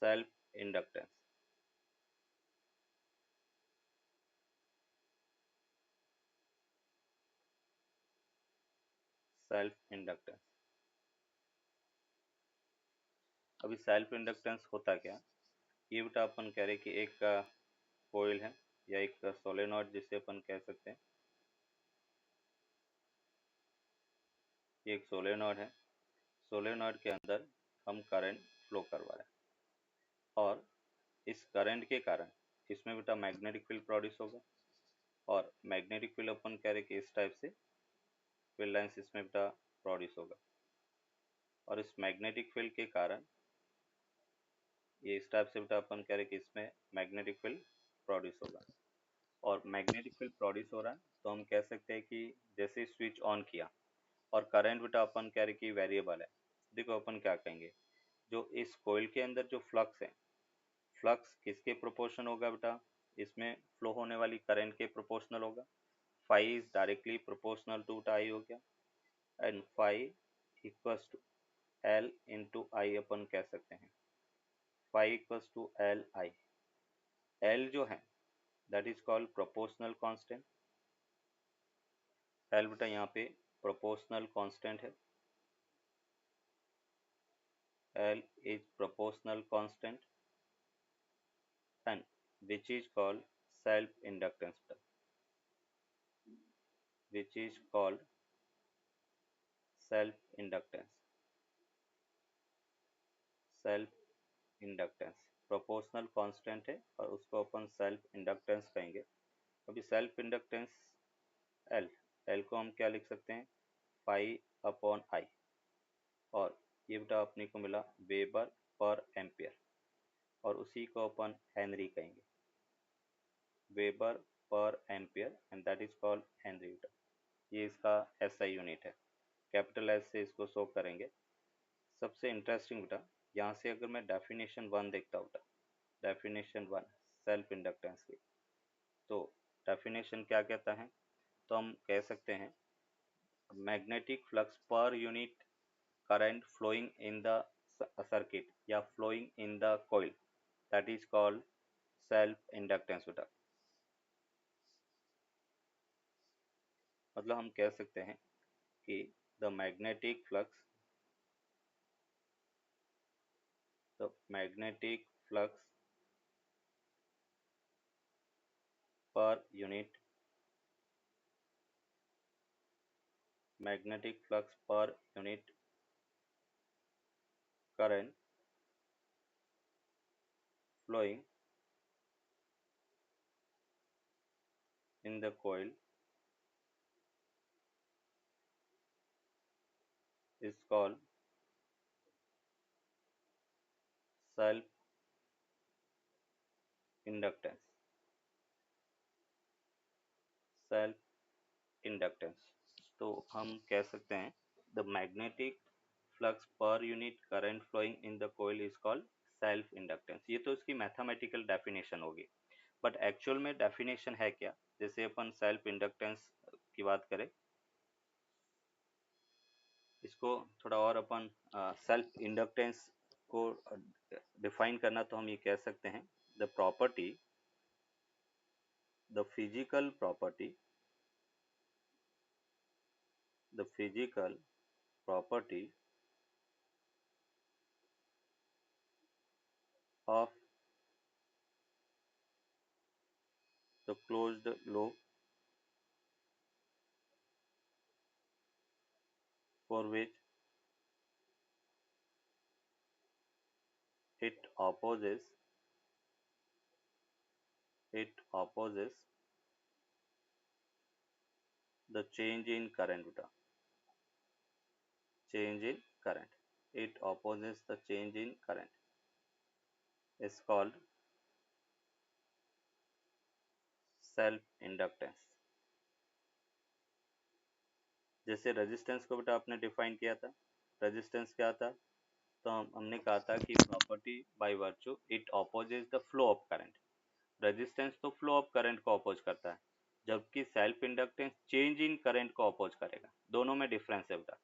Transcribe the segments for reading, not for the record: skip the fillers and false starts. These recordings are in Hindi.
Self inductance. सेल्फ इंडक्टेंस, अभी सेल्फ इंडक्टेंस होता क्या, ये बेटा अपन कह रहे कि एक कोयल है या एक सोलेनॉइड जिसे अपन कह सकते हैं, ये एक सोलेनॉइड है। सोलेनॉइड के अंदर हम करंट फ्लो करवा रहे हैं और इस करंट के कारण इसमें बेटा मैग्नेटिक फील्ड प्रोड्यूस होगा और मैग्नेटिक फील्ड अपन कह रहे कि इस टाइप से फील्ड लाइंस इसमें बेटा प्रोड्यूस होगा और इस मैग्नेटिक फील्ड के कारण ये इस टाइप से बेटा अपन कह रहे कि इसमें मैग्नेटिक फील्ड प्रोड्यूस होगा और मैग्नेटिक फील्ड प्रोड्यूस हो रहा है तो हम कह सकते हैं कि जैसे स्विच ऑन किया और करंट बेटा अपन कह रहे कि वेरिएबल है। देखो अपन क्या कहेंगे, जो इस कोयल के अंदर जो फ्लक्स है, फ्लक्स किसके प्रोपोर्शन होगा बेटा, इसमें फ्लो होने वाली करंट के प्रोपोर्शनल होगा। Phi is directly proportional to I हो गया and phi equals to L into I अपन कह सकते हैं। Phi equals to L I, L जो है that is called proportional constant. L बेटा यहाँ पे प्रोपोर्शनल कांस्टेंट है, L is proportional constant and which is called self inductance, which is called self inductance, self inductance proportional constant है और उसको अपन सेल्फ इंडक्टेंस कहेंगे। अभी सेल्फ इंडक्टेंस एल, एल को हम क्या लिख सकते हैं, पाई अपॉन आई और ये बेटा अपने को मिला वेबर पर एम्पियर और उसी को अपन हेनरी कहेंगे, वेबर पर ampere and that is called Henry बेटा। ये इसका एसआई यूनिट है, कैपिटल एस से इसको शो करेंगे। सबसे इंटरेस्टिंग बेटा यहाँ से अगर मैं डेफिनेशन 1 देखता हूँ, डेफिनेशन 1 सेल्फ इंडक्टेंस की, तो डेफिनेशन क्या कहता है, तो हम कह सकते हैं मैग्नेटिक फ्लक्स पर unit current flowing in the circuit या flowing in the coil that is called self inductance बेटा। मतलब हम कह सकते हैं कि the magnetic flux, the magnetic flux per unit, magnetic flux per unit current flowing in the coil is called self inductance, self inductance। तो हम कह सकते हैं the magnetic flux per unit current flowing in the coil is called self inductance। ये तो इसकी मैथमेटिकल डेफिनेशन होगी, बट एक्चुअल में डेफिनेशन है क्या, जैसे अपन सेल्फ इंडक्टेंस की बात करें, इसको थोड़ा और अपन सेल्फ इंडक्टेंस को डिफाइन करना तो हम ये कह सकते हैं the property, the physical property, the physical property of the closed loop for which it opposes, it opposes the change in current beta, change in current, it opposes the change in current is called self inductance। जैसे रेजिस्टेंस को बेटा आपने डिफाइन किया था, रेजिस्टेंस क्या था, तो हमने कहा था कि property by virtue it opposes the flow of current. Resistance तो फ्लो ऑफ करंट को अपोज करता है, जबकि self inductance change in current को अपोज करेगा। दोनों में डिफरेंस है बेटा,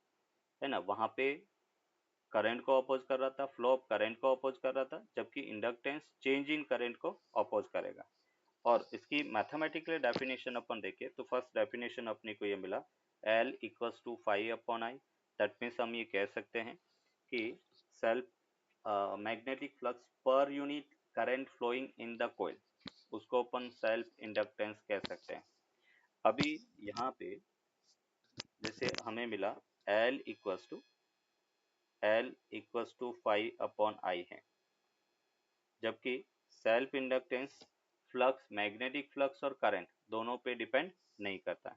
है ना। वहाँ पे करंट को अपोज कर रहा था, फ्लो ऑफ करंट को अपोज कर रहा था, जबकि इंडक्टेंस चेंज इन करंट को अपोज करेगा। और इसकी मैथमेटिकली डेफिनेशन अपन देखें तो फर्स्ट डेफिनेशन अपने को ये मिला, L equals to 5/I। That means हम ये कह सकते हैं कि सेल्फ मैग्नेटिक फ्लक्स पर unit current flowing in the coil, उसको अपन सेल्फ इंडक्टेंस कह सकते हैं। अभी यहाँ पे जैसे हमें मिला L इक्वल्स टू 5/I है, जबकि self inductance flux, magnetic flux और करंट दोनों पे डिपेंड नहीं करता है।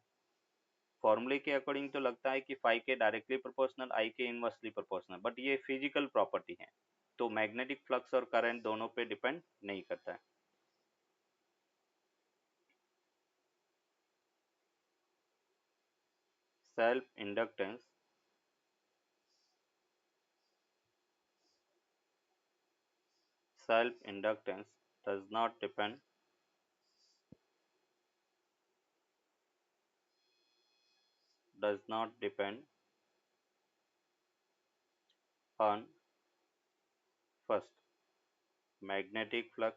फॉर्मूले के अकॉर्डिंग तो लगता है कि 5 के डायरेक्टली प्रोपोर्शनल, I के इनवर्सली प्रोपोर्शनल, बट ये फिजिकल प्रॉपर्टी है, तो मैग्नेटिक फ्लक्स और करंट दोनों पे डिपेंड नहीं करता है। Self inductance does not depend on first magnetic flux,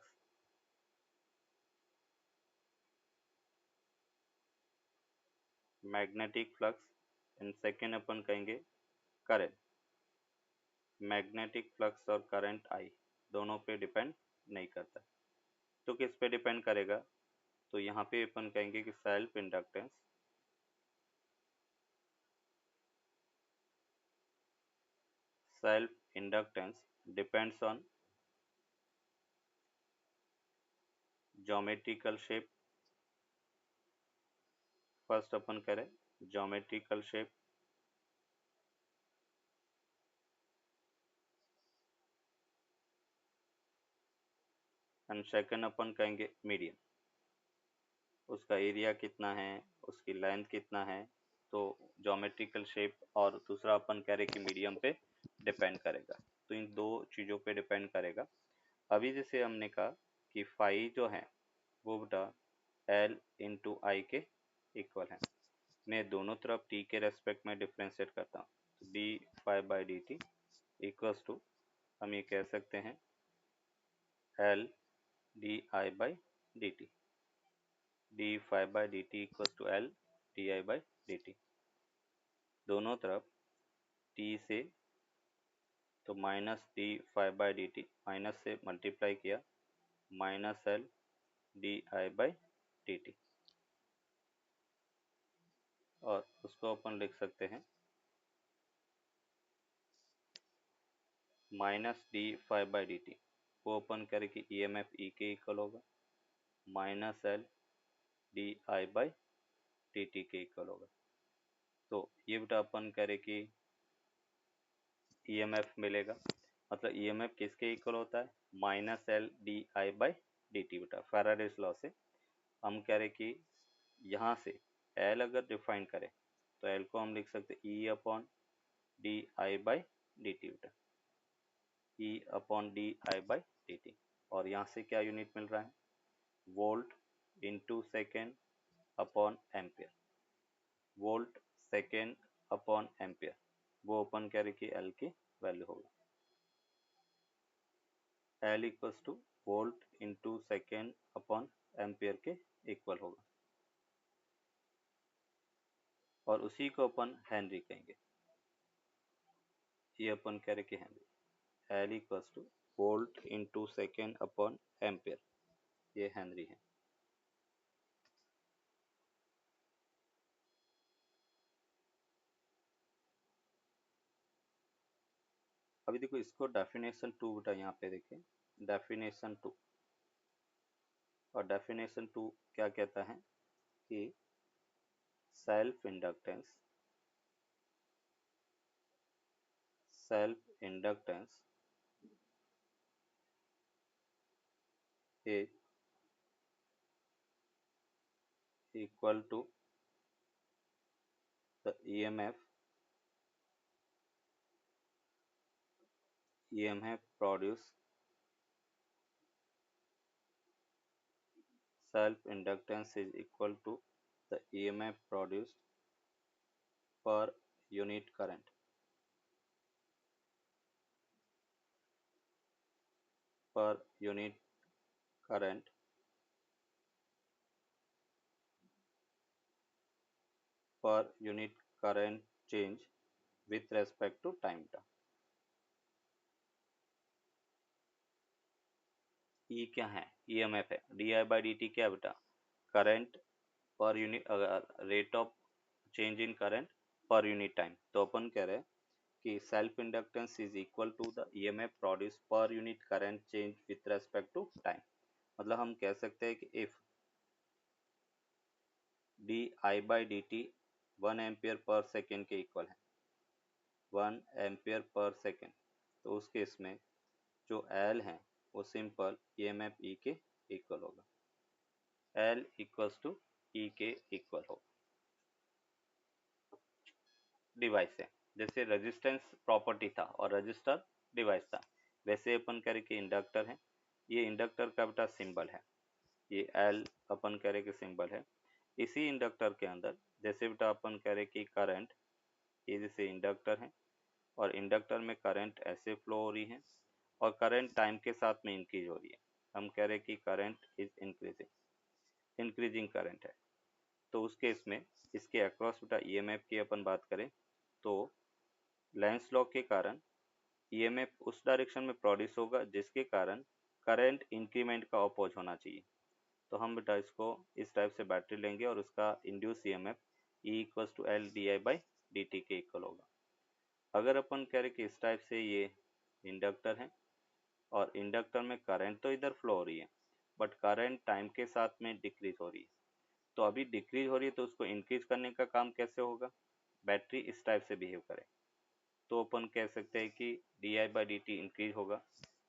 and second अपन कहेंगे करंट। मैग्नेटिक फ्लक्स और करंट आई दोनों पे डिपेंड नहीं करता, तो किस पे डिपेंड करेगा, तो यहाँ पे अपन कहेंगे कि self inductance depends on geometrical shape. First अपन करें ज्योमेट्रिकल शेप, एंड सेकंड अपन कहेंगे मीडियम, उसका एरिया कितना है, उसकी लेंथ कितना है, तो ज्योमेट्रिकल शेप और दूसरा अपन कह रहे कि मीडियम पे डिपेंड करेगा, तो इन दो चीज़ों पे डिपेंड करेगा। अभी जैसे हमने कहा कि फाई जो है वो बेटा L इंटू आई के इक्वल है। मैं दोनों तरफ t के रेस्पेक्ट में डिफ्रेंशिएट करता हूँ, d phi by D t equals to, हम ये कह सकते हैं L d I by D t, d phi by D t equals to L d I by D t. दोनों तरफ t से, तो minus d phi by D t, minus से मल्टीप्लाई किया, minus L d I by D T, और उसको अपन लिख सकते हैं minus d five by D t, वो अपन करें कि ई एम एफ ई के इक्वल होगा, minus L D I by T T के इक्वल होगा। तो ये बेटा अपन करें कि ई एम एफ मिलेगा, मतलब ई एम एफ किसके इक्वल होता है, minus L D I by D T. बेटा फैराडेज लॉ से हम कह रहे कि यहाँ से एल अगर डिफाइन करें तो एल को हम लिख सकते E upon D I by D T, बेटा E upon D I by D T. और यहाँ से क्या यूनिट मिल रहा है, volt into second upon ampere, volt second upon ampere, वो अपन कह रहे कि एल की वैल्यू होगा, L equals to volt into second upon ampere के इक्वल होगा, और उसी को अपन हेनरी कहेंगे। ये अपन कह रहे कि Henry, L equals to volt into second upon ampere, ये हेनरी है। अभी देखो इसको डेफिनेशन टू बेटा यहाँ पे देखें, डेफिनेशन टू, और डेफिनेशन टू क्या कहता है कि self inductance is equal to the EMF produced, self inductance is equal to the EMF produced per unit current, per unit current per unit current change with respect to time term. E क्या है? ईएमएफ है। D I by D T क्या है बेटा? Current per unit, rate of change in current per unit time. तो अपन कह रहे हैं कि self inductance is equal to the EMF produce per unit current change with respect to time. मतलब हम कह सकते हैं कि if D I by D T 1 ampere per second के इक्वल है, 1 एम्पियर पर सेकेंड, तो उस केस में जो एल है वो सिंपल ईएमएफ ई के इक्वल होगा। एल इक्वल्स टू ई के इक्वल होगा। डिवाइस है, जैसे रेजिस्टेंस प्रॉपर्टी था और रजिस्टर डिवाइस था, वैसे अपन कह रहे कि इंडक्टर है। ये इंडक्टर का बेटा सिंबल है, ये एल अपन कह रहे कि सिंबल है। इसी इंडक्टर के अंदर जैसे बेटा अपन कह रहे कि करंट, ये जैसे इंडक्टर है और इंडक्टर में करंट ऐसे फ्लो हो रही है और करंट टाइम के साथ में इंक्रीज हो रही है। हम कह रहे कि करंट इज इंक्रीजिंग करंट है। तो उस केस में इसके अक्रॉस बेटा ईएमएफ की अपन बात करें तो लेंस लॉ के कारण ईएमएफ उस डायरेक्शन में प्रोड्यूस होगा जिसके कारण करंट इंक्रीमेंट का अपोज होना चाहिए। तो हम बेटा इसको इस टाइप से बैटरी लेंगे और उसका induce EMF e equals to l D I by D t के इक्वल होगा। अगर अपन कह रहे कि इस टाइप से ये इंडक्टर है और इंडक्टर में करंट तो इधर फ्लो हो रही है बट करंट टाइम के साथ में डिक्रीज हो रही है। तो अभी डिक्रीज हो रही है तो उसको इंक्रीज करने का काम कैसे होगा? बैटरी इस टाइप से बिहेव करे तो अपन कह सकते हैं कि D I by D T increase होगा।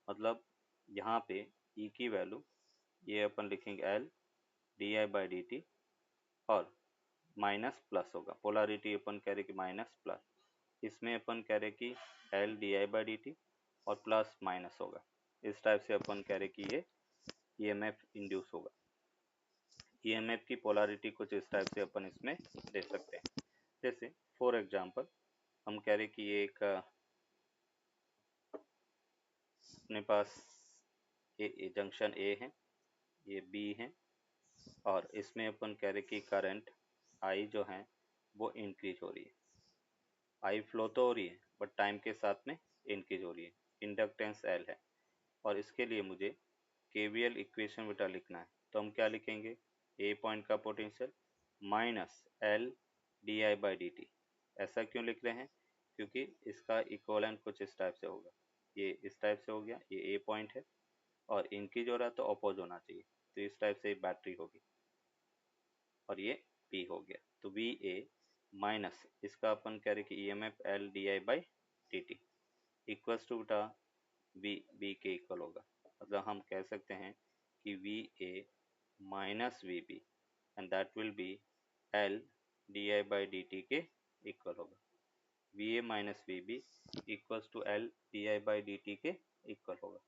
मतलब यहाँ पे ई की वैल्यू ये अपन लिखेंगे L D I by D T और माइनस प्लस होगा, पोलरिटी अपन कह रहे कि माइनस प्लस, इसमें अपन कह रहे कि L D I by D T और प्लस माइनस होगा। इस टाइप से अपन कह रहे कि ये ईएमएफ इंड्यूस होगा। ईएमएफ की पोलरिटी कुछ इस टाइप से अपन इसमें दे सकते हैं। जैसे फॉर एग्जांपल हम कह रहे कि ये एक अपने पास ये जंक्शन ए है, ये बी है और इसमें अपन कह रहे कि करंट आई जो है वो इंक्रीज हो रही है। आई फ्लो तो हो रही है बट टाइम के साथ में इंक्रीज हो रही है। इंडक्टेंस एल है और इसके लिए मुझे केवीएल इक्वेशन बेटा लिखना है। तो हम क्या लिखेंगे? ए पॉइंट का potential minus L D I by D T. ऐसा क्यों लिख रहे हैं? क्योंकि इसका इक्वलेंट कुछ इस टाइप से होगा, ये इस टाइप से हो गया, ये ए पॉइंट है और इंक्रीज हो रहा है तो अपोज होना चाहिए, तो इस टाइप से बैटरी होगी और ये बी हो गया। तो वी ए माइनस इसका अपन कह रहे कि E M F l D I by D t equals to बेटा वी बी के इक्वल होगा। मतलब हम कह सकते हैं कि v a minus v b and that will be l D I by D t के इक्वल होगा। V a minus v b equals to l D I by D t के इक्वल होगा।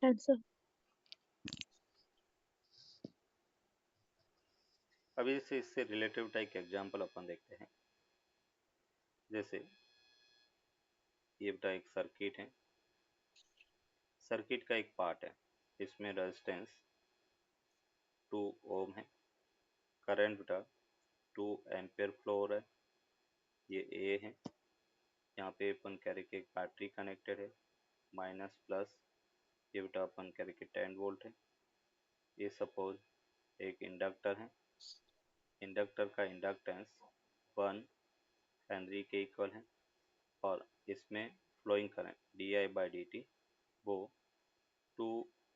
आंसर। अभी जैसे इससे रिलेटिव टाइप एग्जाम्पल अपन देखते हैं। जैसे ये बेटा एक सर्किट है, सर्किट का एक पार्ट है, इसमें रेजिस्टेंस 2 ओम है, करंट बेटा 2 एम्पियर फ्लो हो रहा है, ये ए है। यहाँ पे अपन कह रहे कि एक बैटरी कनेक्टेड है, माइनस प्लस, ये बेटा अपन कह रहे कि 10 वोल्ट है। ये सपोज एक इंडक्टर है, इंडक्टर का इंडक्टेंस 1 हेनरी के इक्वल है और इसमें flowing current d I by D t वो 2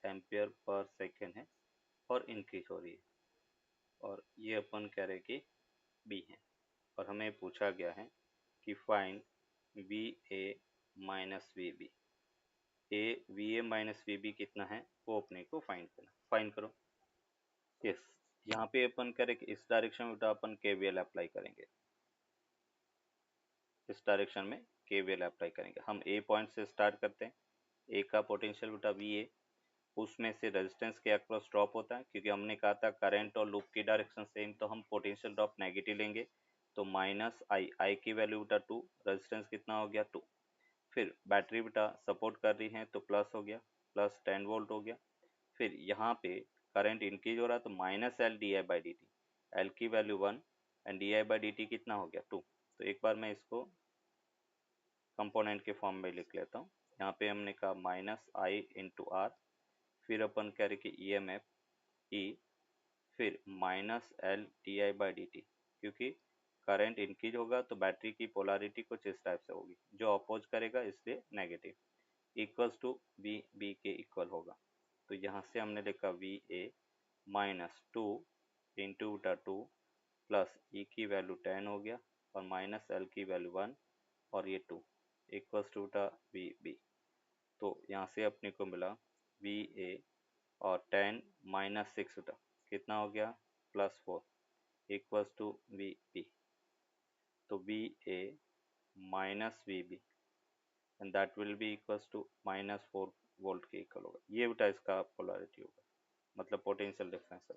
एम्पियर पर सेकेंड है और इंक्रीज हो रही है और ये अपन कह रहे कि बी है। और हमें पूछा गया है कि find v a minus v b. A v a minus v b कितना है वो अपने को फाइंड करना। फाइंड करो। यस, यहाँ पे अपन करेंगे इस डायरेक्शन में बेटा अपन केवीएल अप्लाई करेंगे। इस डायरेक्शन में केवीएल अप्लाई करेंगे। हम ए पॉइंट से स्टार्ट करते हैं। ए का पोटेंशियल बेटा वी ए, उसमें से रेजिस्टेंस के अक्रॉस ड्रॉप होता है, क्योंकि हमने कहा था करंट और लूप की डायरेक्शन सेम, तो हम पोटेंशियल ड्रॉप नेगेटिव लेंगे। तो माइनस आई, आई की वैल्यू बेटा 2, रेजिस्टेंस कितना हो गया 2। फिर बैटरी बेटा सपोर्ट कर रही है तो प्लस हो गया, प्लस 10 वोल्ट हो गया। फिर यहाँ पे करंट इंक्रीज हो रहा है तो minus L D I by D T, L की value 1 and D I by D T कितना हो गया 2। तो एक बार मैं इसको कंपोनेंट के फॉर्म में लिख लेता हूँ। यहाँ पे हमने कहा माइनस आई इंटू आर, फिर अपन कह रहे कि ई एम एफ ई, फिर minus L D I by D T, क्योंकि करंट इंक्रीज होगा तो बैटरी की पोलैरिटी कुछ इस टाइप से होगी, जो अपोज करेगा इसलिए negative, equals to v b के इक्वल होगा। तो यहाँ से हमने लिखा वी ए माइनस 2 इंटू बटा 2 प्लस ई की वैल्यू 10 हो गया और माइनस एल की वैल्यू 1 और ये 2 इक्वल्स टू बटा वी बी। तो यहाँ से अपने को मिला वी ए और 10 माइनस 6 बटा कितना हो गया +4 इक्वल्स टू वी बी। तो v a minus v b and that will be equals to -4 volt के इक्वल होगा। ये बेटा इसका पोलैरिटी होगा, मतलब पोटेंशियल डिफरेंस है।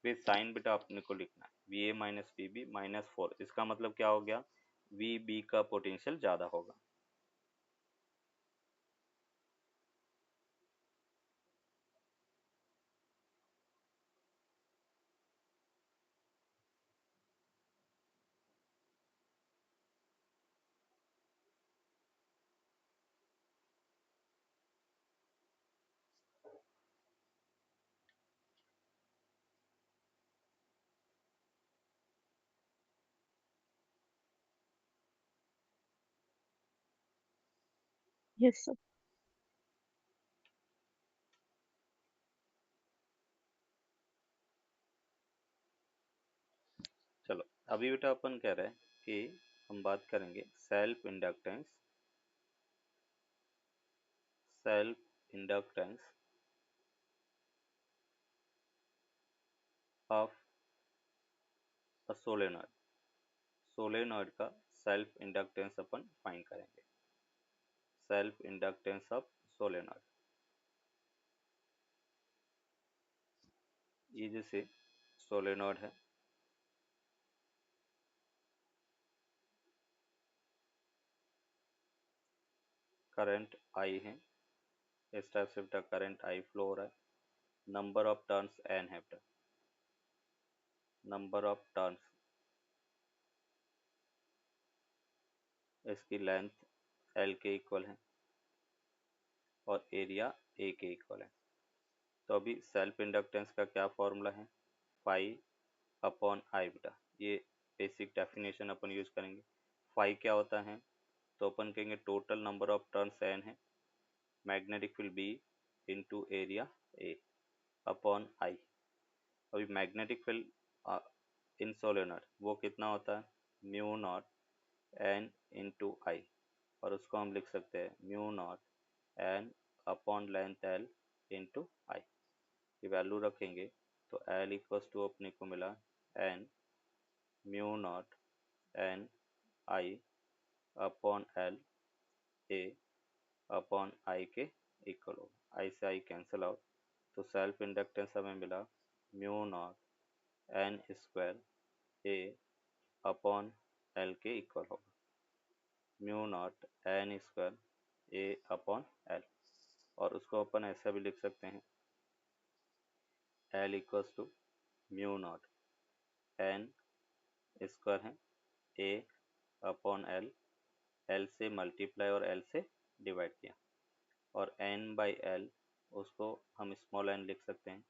फिर साइन बेटा अपने को लिखना है v a minus v b -4, इसका मतलब क्या हो गया वी बी का पोटेंशियल ज़्यादा होगा। Yes, sir. चलो अभी बेटा अपन कह रहे हैं कि हम बात करेंगे self inductance, self inductance of a solenoid. Solenoid का सेल्फ इंडक्टेंस अपन फाइंड करेंगे। सेल्फ इंडक्टेंस ऑफ सोलेनॉइड, ये जैसे सोलेनॉइड है, करंट आई है, इस टाइप से बेटा करंट आई फ्लो हो रहा है। नंबर ऑफ टर्न्स एन है बेटा, नंबर ऑफ टर्न्स, इसकी लेंथ एल के इक्वल है और एरिया ए के इक्वल है। तो अभी सेल्फ इंडक्टेंस का क्या फॉर्मूला है, फाई अपॉन आई बेटा, ये बेसिक डेफिनेशन अपन यूज करेंगे। फाई क्या होता है, तो अपन कहेंगे total number of turns N है, magnetic field B into area A upon I. अभी मैग्नेटिक फील्ड इन सोलेनोइड वो कितना होता है mu naught N into I, और उसको हम लिख सकते हैं mu naught N upon length L into I. ये वैल्यू रखेंगे तो एल इक्वल्स टू अपने को मिला n mu naught n i upon l a upon i के इक्वल होगा। आई से आई कैंसिल आउट, तो सेल्फ इंडक्टेंस हमें मिला mu naught n square a upon l के इक्वल होगा, mu naught n square a upon l. और उसको अपन ऐसा भी लिख सकते हैं l equals to mu naught n square है ए अपॉन एल, एल से मल्टीप्लाई और एल से डिवाइड किया, और एन बाई एल उसको हम स्मॉल एन लिख सकते हैं,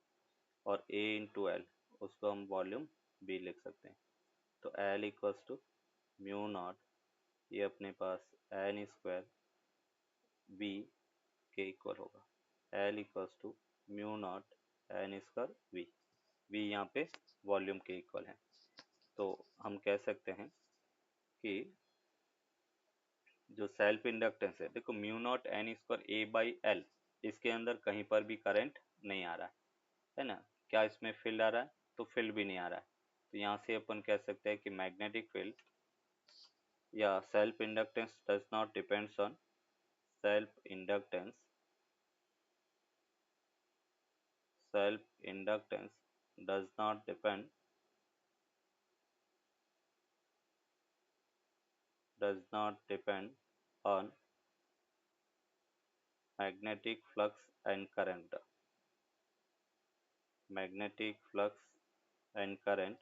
और ए इंटू एल उसको हम वॉल्यूम बी लिख सकते हैं। तो l equals to mu naught, ये अपने पास एन स्क्वायर बी के इक्वल होगा, L equals to mu naught n square v, v यहाँ पे वॉल्यूम के इक्वल है। तो हम कह सकते हैं कि जो सेल्फ इंडक्टेंस है, देखो mu naught n square A by L, इसके अंदर कहीं पर भी करंट नहीं आ रहा है ना। क्या इसमें फील्ड आ रहा है? तो फील्ड भी नहीं आ रहा है। तो यहाँ से अपन कह सकते हैं कि मैग्नेटिक फील्ड या self inductance does not depends on self inductance self inductance does not depend on magnetic flux and current. Magnetic flux and current,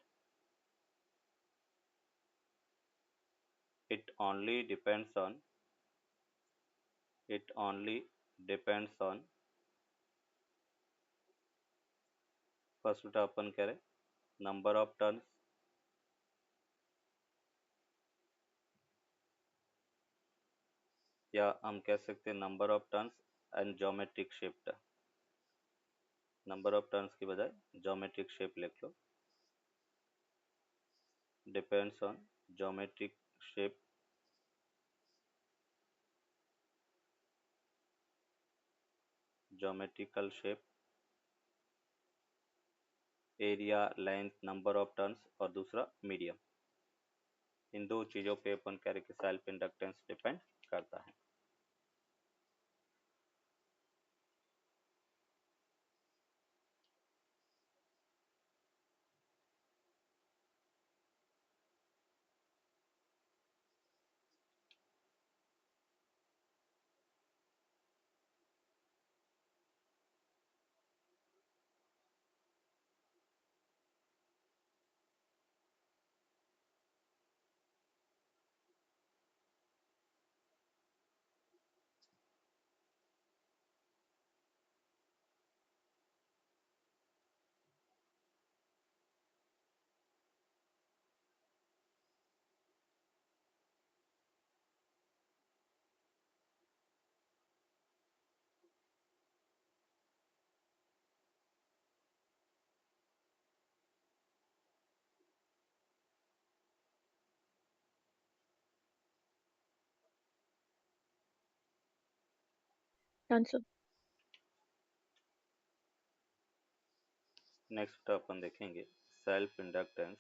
it only depends on it only depends on first बेटा अपन कह रहे नंबर ऑफ टर्न्स या हम कह सकते हैं number of turns and geometric shift. Number of turns की बजाय ज्योमेट्रिक शेप लिख लो। Depends on geometric shape, geometrical shape, area, length, number of turns और दूसरा मीडियम। इन दो चीजों पे अपन कह रहे कि सेल्फ इंडक्टेंस डिपेंड करता है। Answer. नेक्स्ट अपन देखेंगे self inductance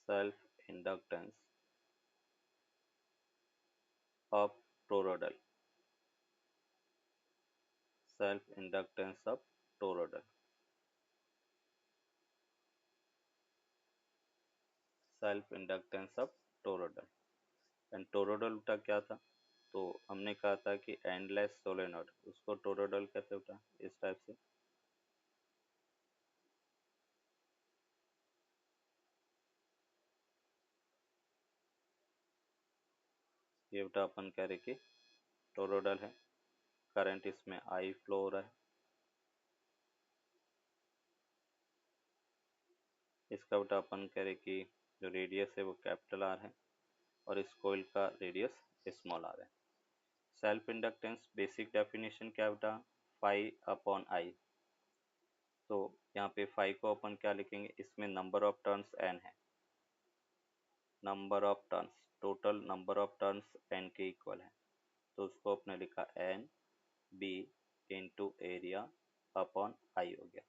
self inductance of toroidal. Self inductance of toroidal. Self inductance of toroidal and toroidal का क्या था? तो हमने कहा था कि एंडलेस सोलेनोइड, उसको टोरोडल कहते होता इस टाइप से। ये बेटा अपन कह रहे कि टोरोडल है, करंट इसमें आई फ्लो हो रहा है। इसका बेटा अपन कह रहे कि जो रेडियस है वो कैपिटल आर है और इस कोइल का रेडियस स्मॉल आर है। सेल्फ इंडक्टेंस बेसिक डेफिनेशन क्या बेटा? Phi upon i. तो यहाँ पे फाई को अपन क्या लिखेंगे? इसमें नंबर ऑफ टर्न्स एन है, number of turns, total number of turns n के इक्वल है। तो उसको अपने लिखा n b into area upon i हो गया।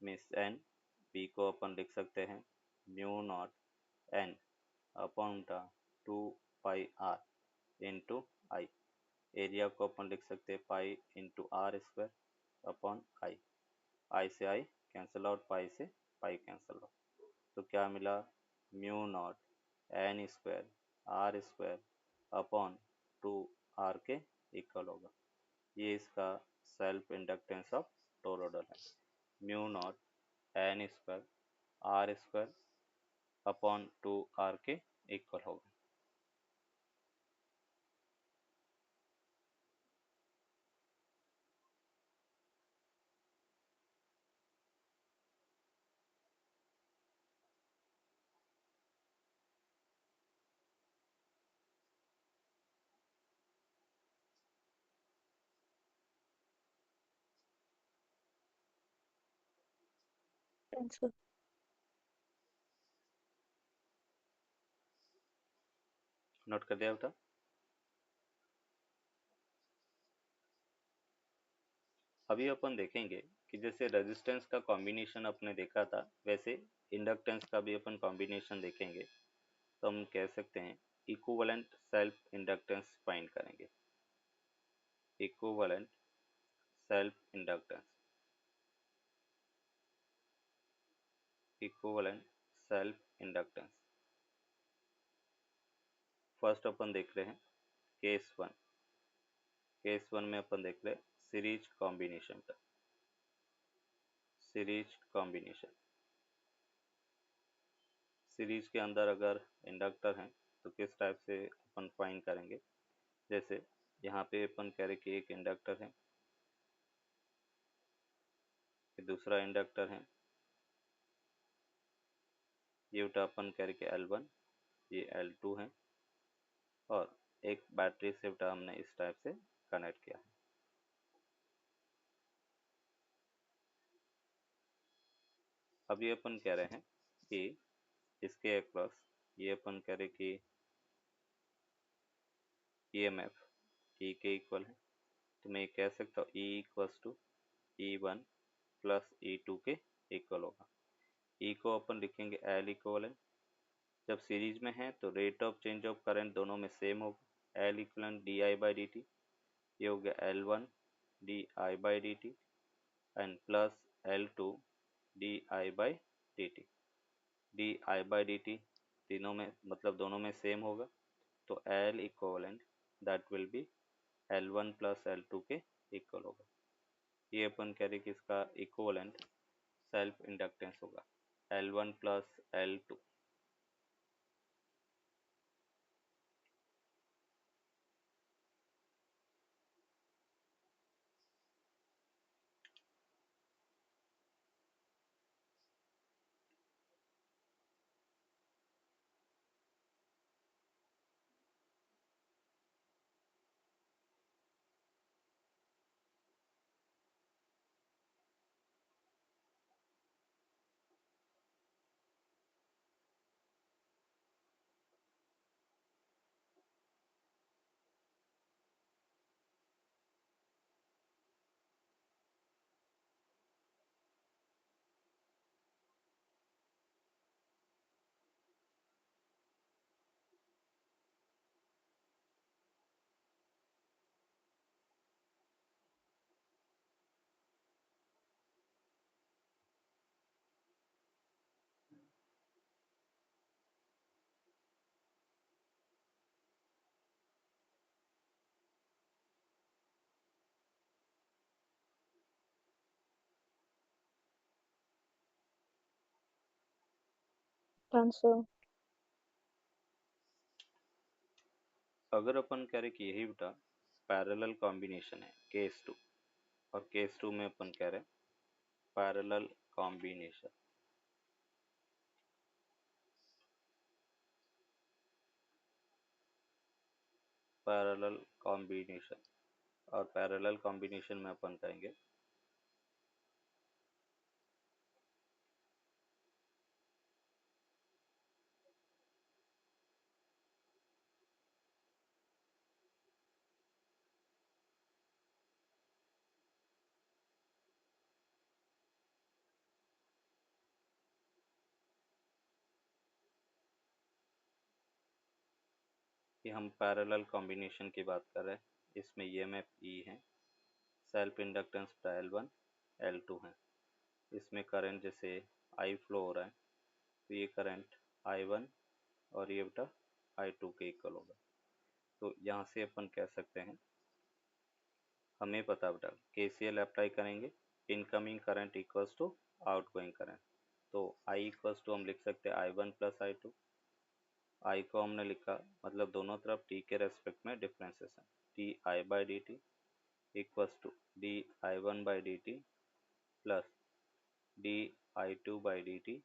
मीन्स एन बी को अपन लिख सकते हैं mu naught N upon two pi R into I. Area को अपन लिख सकते हैं pi into R square upon I. I से आई कैंसिल आउट, पाई से पाई कैंसिल आउट। तो क्या मिला? Mu naught n square r square upon two r के इक्वल होगा। ये इसका सेल्फ इंडक्टेंस ऑफ टोरोडल है। Mu naught n square r square upon two r के इक्वल होगा। Answer. नोट कर दिया बेटा। अभी अपन देखेंगे कि जैसे रेजिस्टेंस का कॉम्बिनेशन अपने देखा था, वैसे इंडक्टेंस का भी अपन कॉम्बिनेशन देखेंगे। तो हम कह सकते हैं इक्विवेलेंट सेल्फ इंडक्टेंस फाइंड करेंगे। Equivalent self inductance, equivalent self inductance. First अपन देख रहे हैं केस वन। केस वन में अपन देख रहे हैं सीरीज कॉम्बिनेशन का। सीरीज कॉम्बिनेशन, सीरीज के अंदर अगर इंडक्टर हैं तो किस टाइप से अपन फाइंड करेंगे। जैसे यहाँ पे अपन कह रहे कि एक इंडक्टर है, दूसरा इंडक्टर है, ये उठा अपन कह रहे कि L1, ये L2 है, और एक बैटरी से उठा हमने इस टाइप से कनेक्ट किया है। अभी अपन कह रहे हैं कि इसके अक्रॉस ये अपन कह रहे कि EMF E के इक्वल है, तो मैं ये कह सकता हूँ E equals to E1 plus E2 के इक्वल होगा। E को अपन लिखेंगे L इक्वल। जब सीरीज में है तो rate of change of current दोनों में सेम होगा। L इक्वल di/dt, ये हो गया L1 di/dt and plus L2 di/dt। di/dt तीनों में मतलब दोनों में सेम होगा, तो L equivalent that will B L1 plus L2 के इक्वल होगा। ये अपन कह रहे कि इसका इक्वलेंट सेल्फ इंडक्टेंस होगा L1 प्लस L2। Answer. अगर अपन कह रहे कि यही बेटा पैरेलल कॉम्बिनेशन है केस टू, और केस टू में अपन कह रहे पैरेलल कॉम्बिनेशन, पैरेलल कॉम्बिनेशन, और पैरेलल कॉम्बिनेशन में अपन कहेंगे कि हम पैरेलल कॉम्बिनेशन की बात कर रहे हैं। इसमें EMF E है, सेल्फ इंडक्टेंस L1 L2 है। इसमें करंट जैसे I फ्लो हो रहा है, तो ये करंट I1 और ये बेटा I2 के इक्वल होगा। तो यहाँ से अपन कह सकते हैं, हमें पता बेटा KCL अप्लाई करेंगे, incoming current equals to outgoing current. तो I इक्वल्स टू हम लिख सकते हैं I1 प्लस I2। I को हमने लिखा मतलब दोनों तरफ t के रेस्पेक्ट में डिफ्रेंसेस है, di/dt equals to di1/dt plus di2/dt,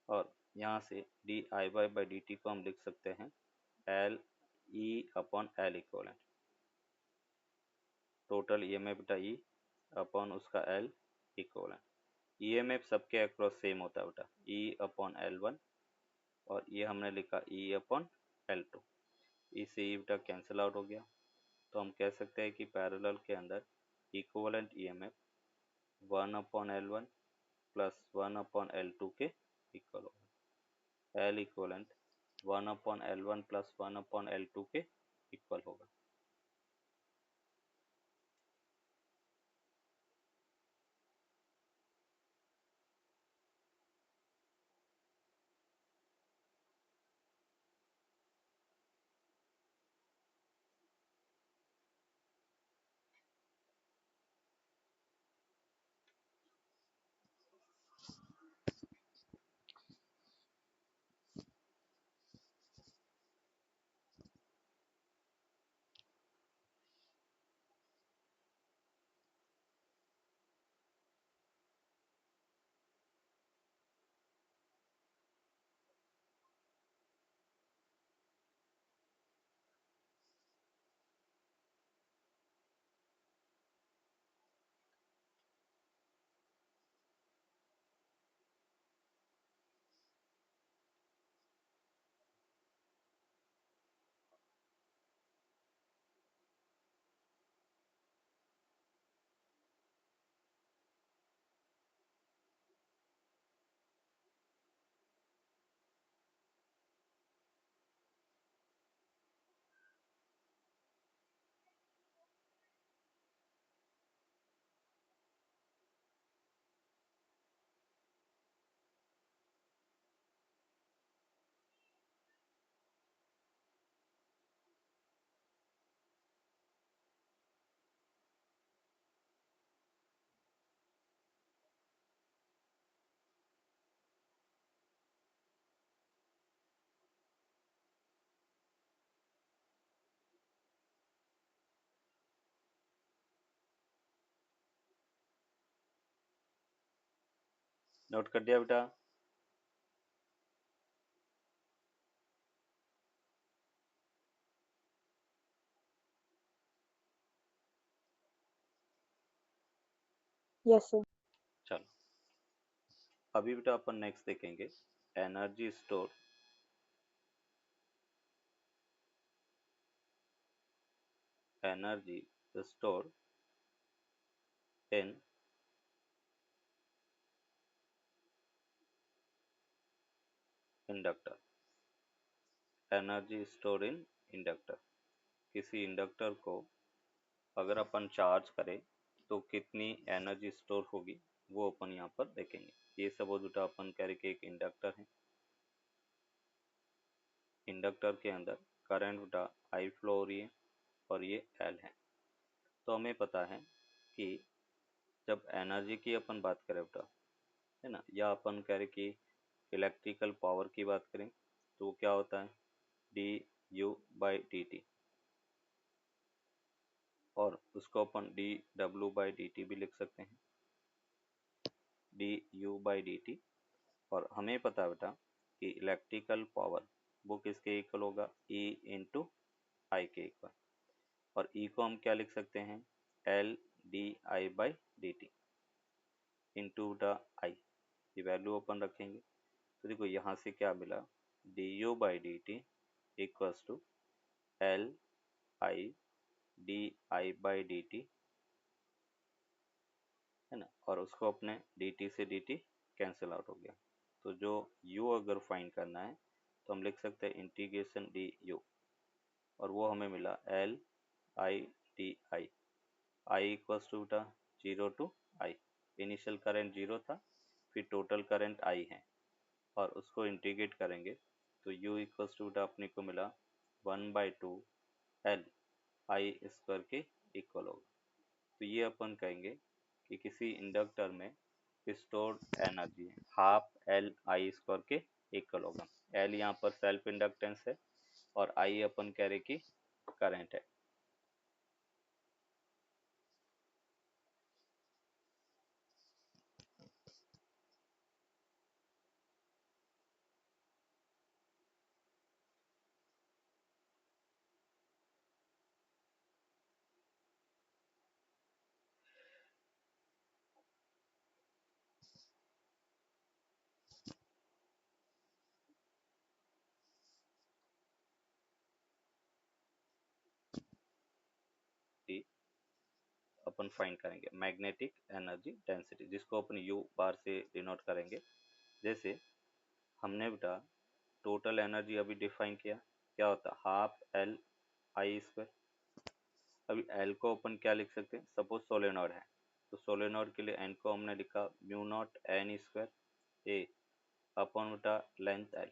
और यहाँ से di/dt को हम लिख सकते हैं L E upon L equivalent, total EMF बेटा E अपॉन उसका L इक्वलेंट। EMF सबके अक्रॉस सेम होता है बेटा, E अपॉन L1 और ये हमने लिखा E/L2, ई से ई बेटा कैंसिल आउट हो गया। तो हम कह सकते हैं कि पैरेलल के अंदर equivalent EMF 1/L1 plus 1/L2 के इक्वल होगा। L equivalent 1/L1 plus 1/L2 के इक्वल होगा। नोट कर दिया बेटा? Yes, sir. चलो अभी बेटा अपन नेक्स्ट देखेंगे energy store energy store in inductor. Energy store in inductor, किसी इंडक्टर को अगर अपन चार्ज करें तो कितनी एनर्जी स्टोर होगी वो अपन यहाँ पर देखेंगे। ये सब बेटा अपन कह रहे कि एक इंडक्टर है, इंडक्टर के अंदर करंट बेटा आई फ्लो हो रही है और ये एल है। तो हमें पता है कि जब एनर्जी की अपन बात करें बेटा, है ना, या अपन कह रहे कि इलेक्ट्रिकल पावर की बात करें तो क्या होता है D you by D T, और उसको अपन D W by D T भी लिख सकते हैं, D you by D T. और हमें पता है बेटा कि इलेक्ट्रिकल पावर वो किसके इक्वल होगा ई इंटू आई के इक्वल। और ई को हम क्या लिख सकते हैं L D I by D T into the I, ये वैल्यू अपन रखेंगे। तो देखो यहाँ से क्या मिला d you by D t equals to L I D I by D t, है ना, और उसको अपने डी टी से डी टी कैंसिल आउट हो गया। तो जो u अगर फाइंड करना है तो हम लिख सकते हैं इंटीग्रेशन डी यू, और वो हमें मिला L I D I, I equals to बेटा zero to I, initial current zero था, फिर टोटल करंट आई है, और उसको इंटीग्रेट करेंगे तो u इक्वल्स टू बेटा अपने को मिला 1/2 एल आई स्क्वायर के इक्वल होगा। तो ये अपन कहेंगे कि किसी इंडक्टर में stored energy half L I square के इक्वल होगा। एल यहाँ पर सेल्फ इंडक्टेंस है और आई अपन कह रहे कि करंट है। अपन फाइंड करेंगे मैग्नेटिक एनर्जी डेंसिटी, जिसको अपन यू बार से डिनोट करेंगे। जैसे हमने बेटा टोटल एनर्जी अभी डिफाइन किया, क्या होता है हाफ एल आई स्क्वायर। अभी एल को अपन क्या लिख सकते हैं, सपोज सोलेनॉइड है तो सोलेनॉइड के लिए एन को हमने लिखा mu naught n square a upon बेटा लेंथ एल।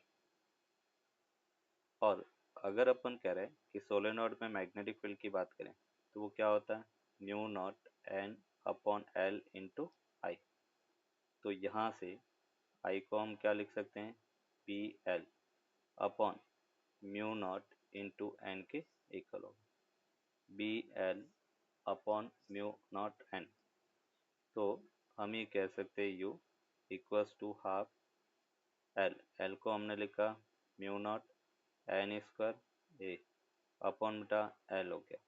और अगर अपन कह रहे हैं कि सोलेनॉइड में मैग्नेटिक फील्ड की बात करें तो वो क्या होता है mu naught N upon L into I. तो यहाँ से आई को हम क्या लिख सकते हैं p l upon mu naught into n के इक्वल होगा b l upon mu naught n. तो हम ये कह सकते हैं u equals to half l, l को हमने लिखा mu naught n square a upon बेटा एल हो गया।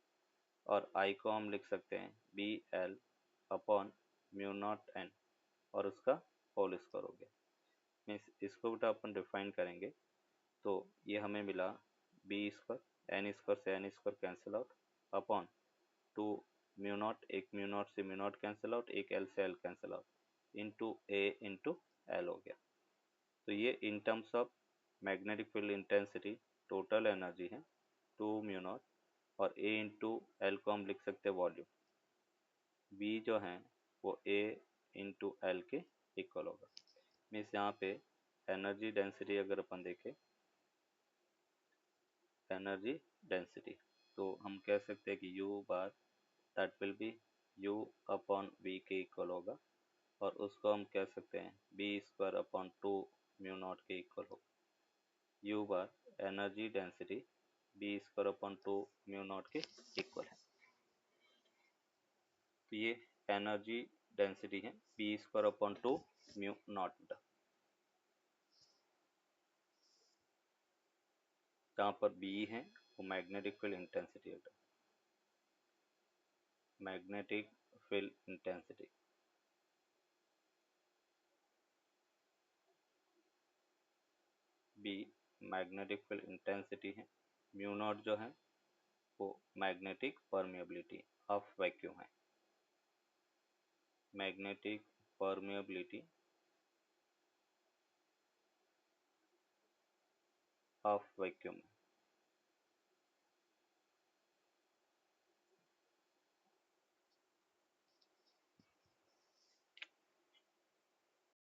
और आई को हम लिख सकते हैं b l upon mu naught n और उसका होल स्क्वायर हो गया। मीन्स इसको बेटा अपन डिफाइन करेंगे तो ये हमें मिला बी स्क्वायर एन स्क्वायर से n square cancel out upon two mu naught, एक म्यू नॉट से म्यू नॉट कैंसिल आउट, एक एल से l cancel out into a into l हो गया। तो ये in terms of magnetic field intensity total energy है 2 म्यू नॉट और ए इंटू एल को हम लिख सकते हैं वॉल्यूम, बी जो है वो ए इंटू एल के इक्वल होगा। मीन्स यहाँ पे एनर्जी डेंसिटी अगर अपन देखें एनर्जी डेंसिटी तो हम कह सकते हैं कि u bar that will be u upon v के इक्वल होगा और उसको हम कह सकते हैं b square upon 2 mu naught के इक्वल होगा। U bar energy density b square upon 2 mu naught के इक्वल है। तो ये एनर्जी डेंसिटी है b square upon 2 mu naught, जहाँ पर बी है वो मैग्नेटिक फील्ड इंटेंसिटी है, magnetic field intensity. B magnetic field intensity है, म्यू नॉट जो है वो मैग्नेटिक परमिएबिलिटी ऑफ वैक्यूम है, मैग्नेटिक परमिएबिलिटी ऑफ वैक्यूम।